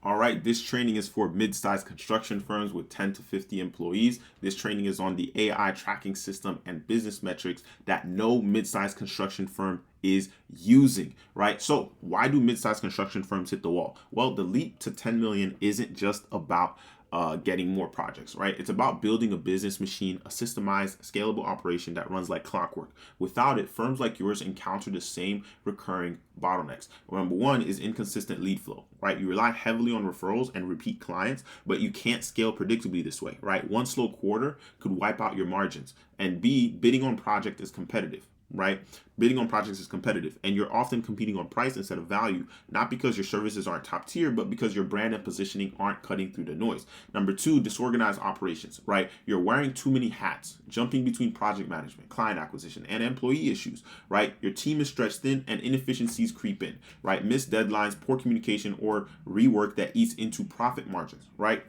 All right, this training is for mid-sized construction firms with 10 to 50 employees. This training is on the AI tracking system and business metrics that no mid-sized construction firm is using, right? So why do mid-sized construction firms hit the wall? Well, the leap to 10 million isn't just about getting more projects, right? It's about building a business machine, a systemized, scalable operation that runs like clockwork. Without it, firms like yours encounter the same recurring bottlenecks. Number one is inconsistent lead flow, right? You rely heavily on referrals and repeat clients, but you can't scale predictably this way, right? One slow quarter could wipe out your margins. And B, bidding on project is competitive, right? Bidding on projects is competitive, and you're often competing on price instead of value, not because your services aren't top tier, but because your brand and positioning aren't cutting through the noise. Number two, disorganized operations, right? You're wearing too many hats, jumping between project management, client acquisition, and employee issues, right? Your team is stretched thin and inefficiencies creep in, right? Missed deadlines, poor communication, or rework that eats into profit margins, right?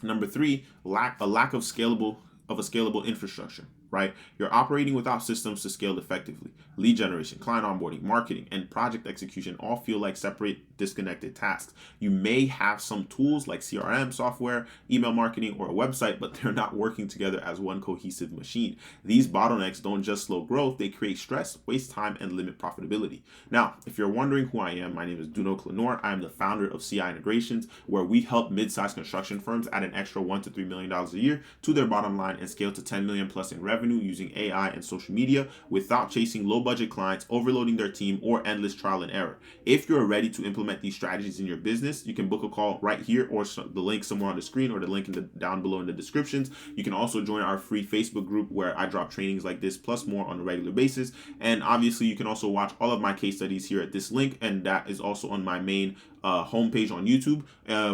Number three, lack of a scalable infrastructure, right? You're operating without systems to scale effectively. Lead generation, client onboarding, marketing, and project execution all feel like separate, disconnected tasks. You may have some tools like CRM software, email marketing, or a website, but they're not working together as one cohesive machine. These bottlenecks don't just slow growth, they create stress, waste time, and limit profitability. Now, if you're wondering who I am, my name is Duno Clenor. I am the founder of CI Integrations, where we help mid-sized construction firms add an extra $1 to $3 million a year to their bottom line and scale to 10 million plus in revenue using AI and social media without chasing low budget clients, overloading their team, or endless trial and error. If you're ready to implement these strategies in your business, you can book a call right here or the link somewhere on the screen or the link down below in the descriptions. You can also join our free Facebook group where I drop trainings like this plus more on a regular basis. And obviously you can also watch all of my case studies here at this link, and that is also on my main homepage on YouTube,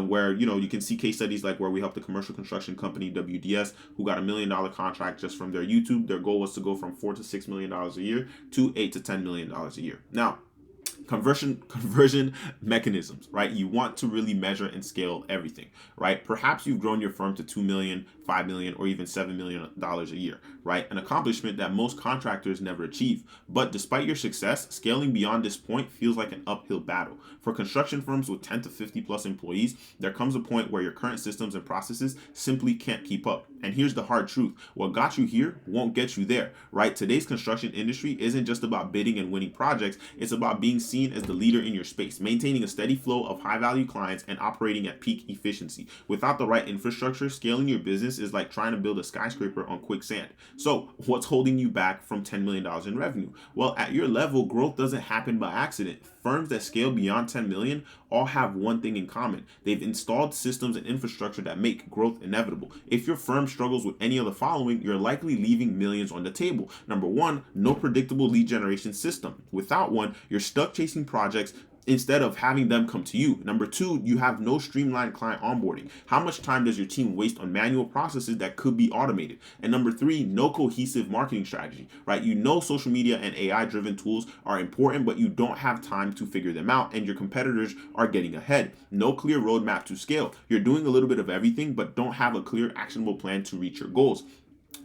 where you can see case studies like where we helped the commercial construction company WDS, who got $1 million contract just from their YouTube. Their goal was to go from $4 to $6 million a year to $8 to $10 million a year. Now, conversion mechanisms, right? You want to really measure and scale everything, right? Perhaps you've grown your firm to 2 million, 5 million, or even $7 million a year, right? An accomplishment that most contractors never achieve. But despite your success, scaling beyond this point feels like an uphill battle. For construction firms with 10 to 50 plus employees, there comes a point where your current systems and processes simply can't keep up. And here's the hard truth. What got you here won't get you there, right? Today's construction industry isn't just about bidding and winning projects. It's about being seen as the leader in your space, maintaining a steady flow of high-value clients, and operating at peak efficiency. Without the right infrastructure, scaling your business is like trying to build a skyscraper on quicksand. So what's holding you back from $10 million in revenue? Well, at your level, growth doesn't happen by accident. Firms that scale beyond 10 million all have one thing in common. They've installed systems and infrastructure that make growth inevitable. If your firm struggles with any of the following, you're likely leaving millions on the table. Number one, no predictable lead generation system. Without one, you're stuck chasing projects instead of having them come to you. Number two, you have no streamlined client onboarding. How much time does your team waste on manual processes that could be automated? And number three, no cohesive marketing strategy, right? You know social media and AI driven tools are important, but you don't have time to figure them out, and your competitors are getting ahead. No clear roadmap to scale. You're doing a little bit of everything, but don't have a clear actionable plan to reach your goals.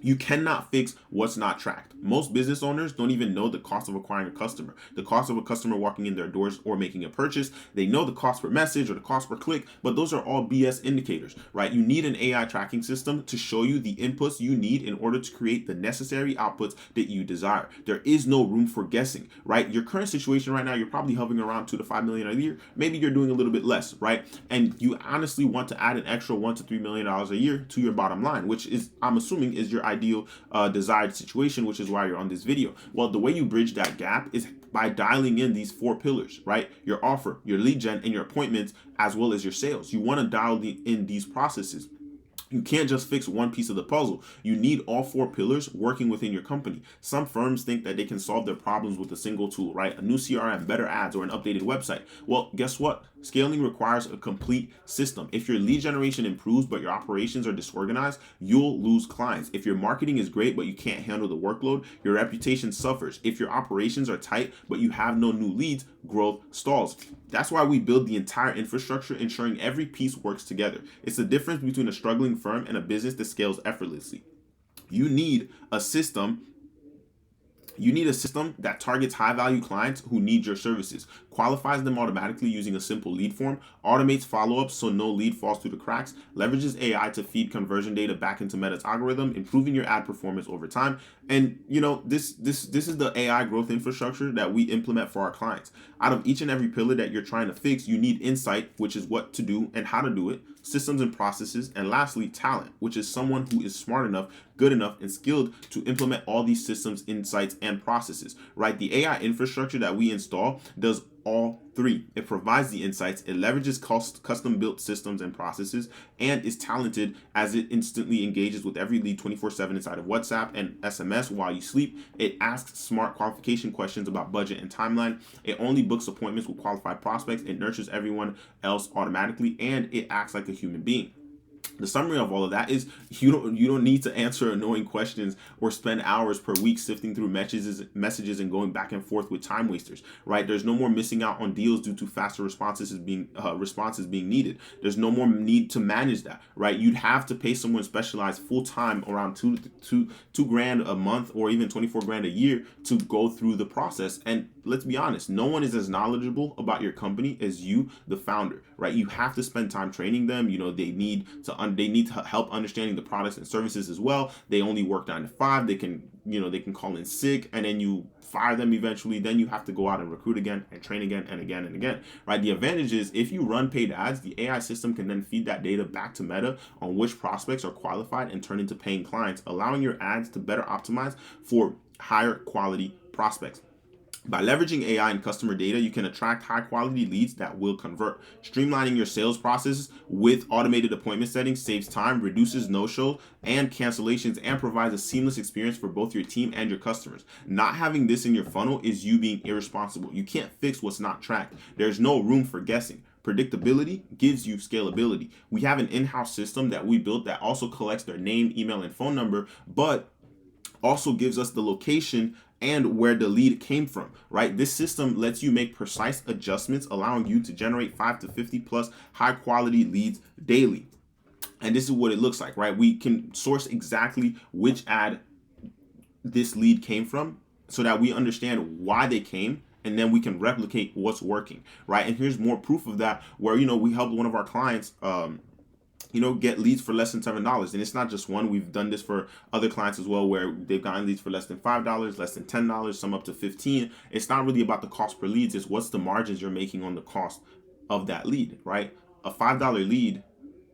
You cannot fix what's not tracked. Most business owners don't even know the cost of acquiring a customer, the cost of a customer walking in their doors or making a purchase. They know the cost per message or the cost per click, but those are all BS indicators, right? You need an AI tracking system to show you the inputs you need in order to create the necessary outputs that you desire. There is no room for guessing, right? Your current situation right now, you're probably hovering around 2 to 5 million a year. Maybe you're doing a little bit less, right? And you honestly want to add an extra $1 to $3 million a year to your bottom line, which is, I'm assuming, is your ideal desired situation, which is why you're on this video. Well, the way you bridge that gap is by dialing in these 4 pillars, right? Your offer, your lead gen, and your appointments, as well as your sales. You want to dial in these processes. You can't just fix one piece of the puzzle. You need all 4 pillars working within your company. Some firms think that they can solve their problems with a single tool, right? A new CRM, better ads, or an updated website. Well, guess what? Scaling requires a complete system. If your lead generation improves but your operations are disorganized, you'll lose clients. If your marketing is great but you can't handle the workload, your reputation suffers. If your operations are tight but you have no new leads, growth stalls. That's why we build the entire infrastructure, ensuring every piece works together. It's the difference between a struggling firm and a business that scales effortlessly. You need a system You need a system that targets high value clients who need your services, qualifies them automatically using a simple lead form, automates follow ups so no lead falls through the cracks, leverages AI to feed conversion data back into Meta's algorithm, improving your ad performance over time. And this is the AI growth infrastructure that we implement for our clients. Out of each and every pillar that you're trying to fix, you need insight, which is what to do and how to do it, systems and processes, and lastly, talent, which is someone who is smart enough, good enough, and skilled to implement all these systems, insights, and processes, right? The AI infrastructure that we install does all three. It provides the insights, it leverages custom built systems and processes, and is talented as it instantly engages with every lead 24/7 inside of WhatsApp and SMS while you sleep. It asks smart qualification questions about budget and timeline. It only books appointments with qualified prospects. It nurtures everyone else automatically, and it acts like a human being. The summary of all of that is you don't need to answer annoying questions or spend hours per week sifting through messages and going back and forth with time wasters, right? There's no more missing out on deals due to faster responses being needed. There's no more need to manage that, right? You'd have to pay someone specialized full time around two grand a month or even 24 grand a year to go through the process. And let's be honest, no one is as knowledgeable about your company as you, the founder, right? You have to spend time training them. They need to help understanding the products and services as well. They only work 9 to 5. They can call in sick, and then you fire them eventually. Then you have to go out and recruit again and train again and again and again, right? The advantage is if you run paid ads, the AI system can then feed that data back to Meta on which prospects are qualified and turn into paying clients, allowing your ads to better optimize for higher quality prospects. By leveraging AI and customer data, you can attract high quality leads that will convert. Streamlining your sales process with automated appointment settings saves time, reduces no-shows and cancellations, and provides a seamless experience for both your team and your customers. Not having this in your funnel is you being irresponsible. You can't fix what's not tracked. There's no room for guessing. Predictability gives you scalability. We have an in-house system that we built that also collects their name, email, and phone number, but also gives us the location and where the lead came from, right? This system lets you make precise adjustments, allowing you to generate 5 to 50 plus high quality leads daily. And this is what it looks like, right? We can source exactly which ad this lead came from so that we understand why they came, and then we can replicate what's working, right? And here's more proof of that, where we helped one of our clients get leads for less than $7. And it's not just one. We've done this for other clients as well, where they've gotten leads for less than $5, less than $10, some up to 15. It's not really about the cost per leads. It's what's the margins you're making on the cost of that lead, right? A $5 lead,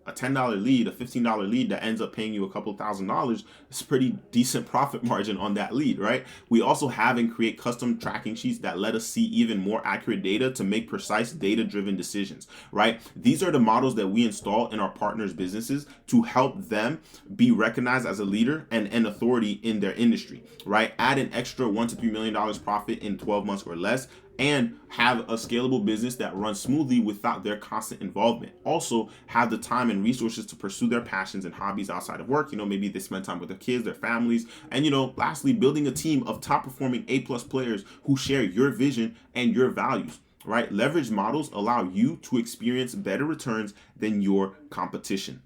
a $10 lead, a $15 lead that ends up paying you a couple $1,000, it's a pretty decent profit margin on that lead, right? We also have and create custom tracking sheets that let us see even more accurate data to make precise data-driven decisions, right? These are the models that we install in our partners' businesses to help them be recognized as a leader and an authority in their industry, right? Add an extra $1 to $3 million profit in 12 months or less, and have a scalable business that runs smoothly without their constant involvement. Also, have the time and resources to pursue their passions and hobbies outside of work. Maybe they spend time with their kids, their families, and lastly, building a team of top performing A+ players who share your vision and your values, right? Leverage models allow you to experience better returns than your competition.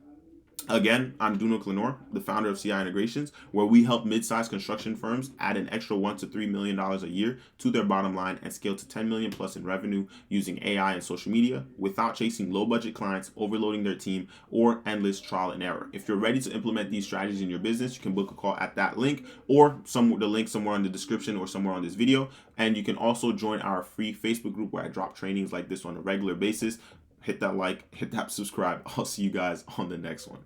Again, I'm Duno Clenor, the founder of CI Integrations, where we help mid-sized construction firms add an extra $1 to $3 million a year to their bottom line and scale to 10 million plus in revenue using AI and social media without chasing low-budget clients, overloading their team, or endless trial and error. If you're ready to implement these strategies in your business, you can book a call at that link or the link somewhere in the description or somewhere on this video. And you can also join our free Facebook group where I drop trainings like this on a regular basis. Hit that like, hit that subscribe. I'll see you guys on the next one.